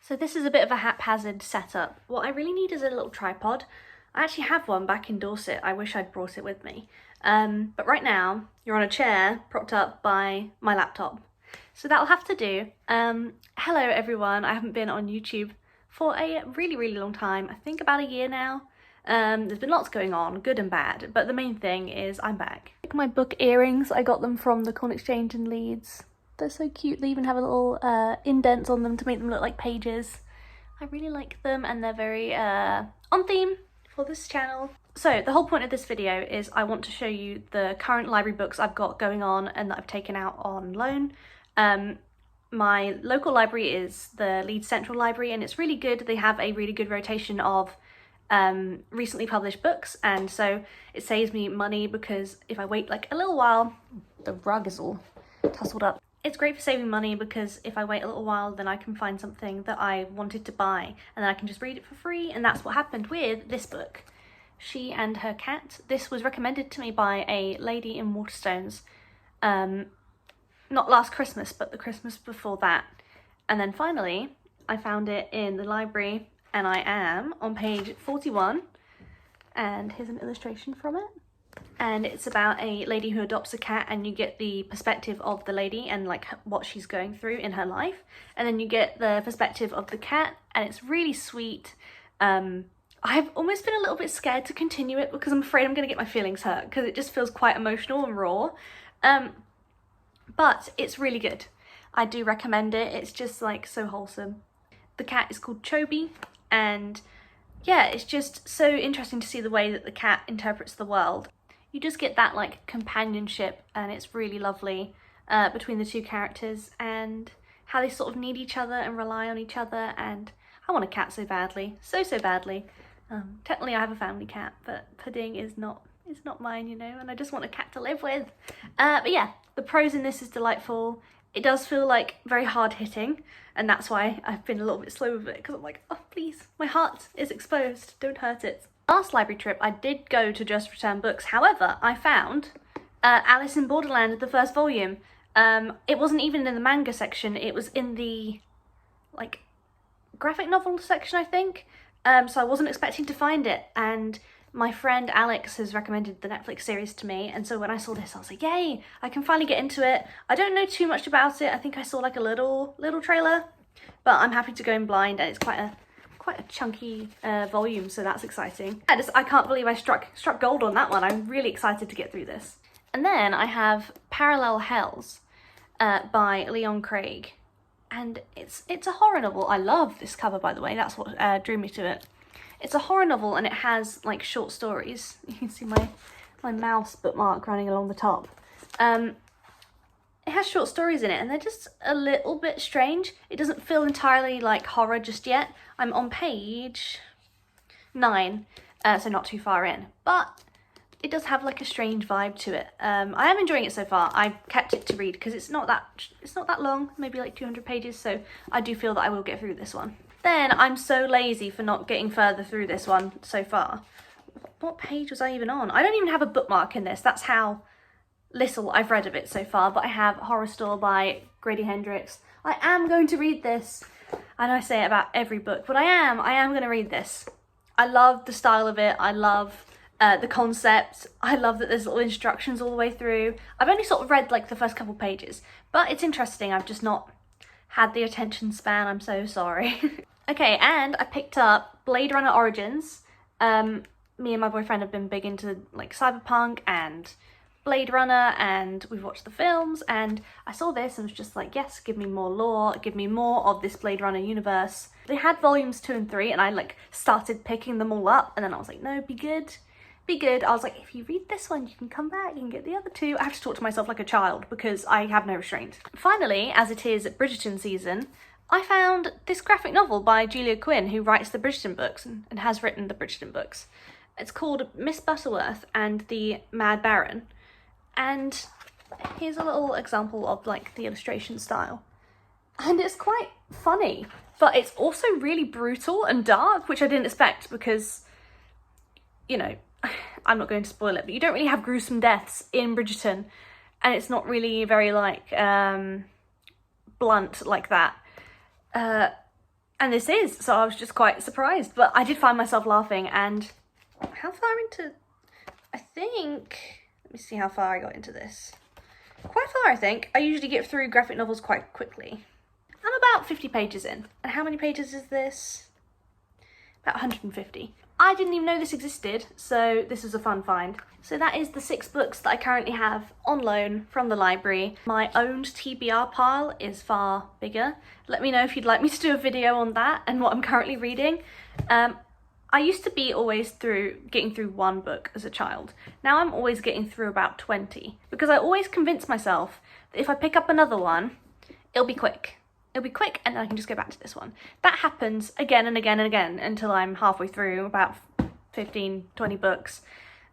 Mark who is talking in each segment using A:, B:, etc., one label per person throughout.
A: So this is a bit of a haphazard setup. What I really need is a little tripod. I actually have one back in Dorset. I wish I'd brought it with me. But right now, you're on a chair propped up by my laptop. So that'll have to do. Hello everyone, I haven't been on YouTube for a really long time. I think about a year now. There's been lots going on, good and bad, but the main thing is I'm back. My book earrings, I got them from the Corn Exchange in Leeds. They're so cute, they even have a little indents on them to make them look like pages. I really like them and they're very on theme for this channel. So the whole point of this video is I want to show you the current library books I've got going on and that I've taken out on loan. My local library is the Leeds Central Library and it's really good. They have a really good rotation of recently published books, and so it saves me money because if I wait like a little while, the rug is all tussled up. It's great for saving money because if I wait a little while then I can find something that I wanted to buy and then I can just read it for free, and that's what happened with this book, She and Her Cat. This was recommended to me by a lady in Waterstones, not last Christmas but the Christmas before that, and then finally I found it in the library and I am on page 41, and here's an illustration from it. And it's about a lady who adopts a cat, and you get the perspective of the lady and like what she's going through in her life, and then you get the perspective of the cat, and it's really sweet. I've almost been a little bit scared to continue it because I'm afraid I'm going to get my feelings hurt because it just feels quite emotional and raw. But it's really good. I do recommend it. It's just like so wholesome. The cat is called Chobi, and yeah, it's just so interesting to see the way that the cat interprets the world. You just get that like companionship, and it's really lovely between the two characters and how they sort of need each other and rely on each other. And I want a cat so badly, so badly. Technically I have a family cat, but Pudding is not mine, you know, and I just want a cat to live with. But yeah, the prose in this is delightful. It does feel like very hard hitting, and that's why I've been a little bit slow with it, because I'm like, oh please, my heart is exposed, don't hurt it. Last library trip I did go to Just Return Books, however I found Alice in Borderland, the first volume. It wasn't even in the manga section, it was in the like graphic novel section I think, so I wasn't expecting to find it, and my friend Alex has recommended the Netflix series to me, and so when I saw this I was like, yay, I can finally get into it. I don't know too much about it, I think I saw like a little trailer, but I'm happy to go in blind, and it's quite a chunky volume, so that's exciting. I can't believe I struck gold on that one. I'm really excited to get through this. And then I have Parallel Hells by Leon Craig, and it's a horror novel. I love this cover, by the way, that's what drew me to it. It's a horror novel and it has like short stories. You can see my mouse bookmark running along the top. It has short stories in it and they're just a little bit strange. It doesn't feel entirely like horror just yet. I'm on page 9, so not too far in, but it does have like a strange vibe to it. I am enjoying it so far. I kept it to read because it's not that long, maybe like 200 pages, so I do feel that I will get through this one. Then I'm so lazy for not getting further through this one so far. What page was I even on? I don't even have a bookmark in this. That's how little I've read of it so far, but I have Horror Store by Grady Hendrix. I am going to read this. I know I say it about every book, but I am going to read this. I love the style of it. I love the concept. I love that there's little instructions all the way through. I've only sort of read like the first couple pages, but it's interesting. I've just not had the attention span. I'm so sorry. Okay, and I picked up Blade Runner Origins. Me and my boyfriend have been big into like cyberpunk and Blade Runner, and we've watched the films, and I saw this and was just like, yes, give me more lore, give me more of this Blade Runner universe. They had volumes 2 and 3 and I like started picking them all up, and then I was like, no, be good. I was like, if you read this one you can come back, you can get the other 2. I have to talk to myself like a child because I have no restraint. Finally, as it is Bridgerton season, I found this graphic novel by Julia Quinn, who writes the Bridgerton books and has written the Bridgerton books. It's called Miss Butterworth and the Mad Baron, and here's a little example of like the illustration style. And it's quite funny, but it's also really brutal and dark, which I didn't expect because, you know, I'm not going to spoil it, but you don't really have gruesome deaths in Bridgerton, and it's not really very like blunt like that. And this is, so I was just quite surprised, but I did find myself laughing. And how far into, I think, let me see how far I got into this. Quite far, I think. I usually get through graphic novels quite quickly. I'm about 50 pages in. And how many pages is this? About 150. I didn't even know this existed, so this was a fun find. So that is the 6 books that I currently have on loan from the library. My owned TBR pile is far bigger. Let me know if you'd like me to do a video on that and what I'm currently reading. I used to be always getting through 1 book as a child. Now I'm always getting through about 20, because I always convince myself that if I pick up another one, it'll be quick. It'll be quick and then I can just go back to this one. That happens again and again and again until I'm halfway through about 15, 20 books.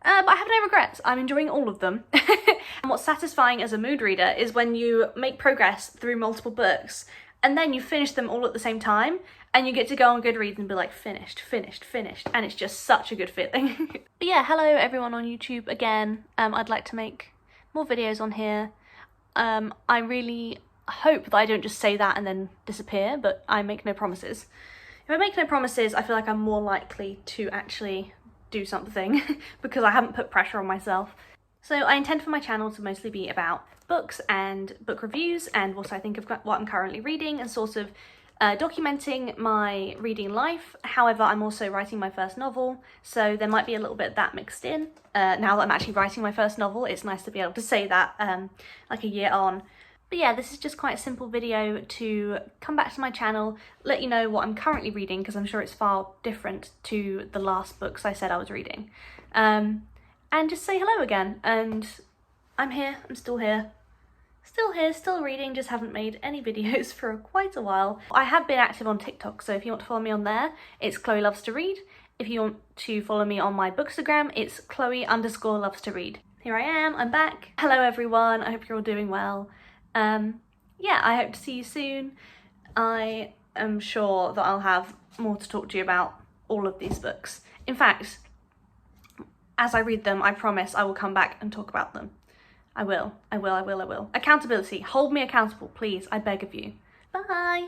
A: But I have no regrets. I'm enjoying all of them. And what's satisfying as a mood reader is when you make progress through multiple books and then you finish them all at the same time and you get to go on Goodreads and be like, finished, finished, finished. And it's just such a good feeling. But yeah, hello everyone on YouTube again. I'd like to make more videos on here. I really hope that I don't just say that and then disappear, but I make no promises. If I make no promises, I feel like I'm more likely to actually do something because I haven't put pressure on myself. So I intend for my channel to mostly be about books and book reviews and what I think of what I'm currently reading and sort of documenting my reading life. However, I'm also writing my first novel, so there might be a little bit of that mixed in. Now that I'm actually writing my first novel, it's nice to be able to say that like a year on. But yeah, this is just quite a simple video to come back to my channel, let you know what I'm currently reading, because I'm sure it's far different to the last books I said I was reading. And just say hello again. And I'm here, I'm still here. Still here, still reading, just haven't made any videos for quite a while. I have been active on TikTok, so if you want to follow me on there, it's Chloe Loves to Read. If you want to follow me on my Bookstagram, it's Chloe_loves to read. Here I am, I'm back. Hello everyone, I hope you're all doing well. Yeah, I hope to see you soon. I am sure that I'll have more to talk to you about all of these books. In fact, as I read them, I promise I will come back and talk about them. I will. Accountability. Hold me accountable, please. I beg of you. Bye.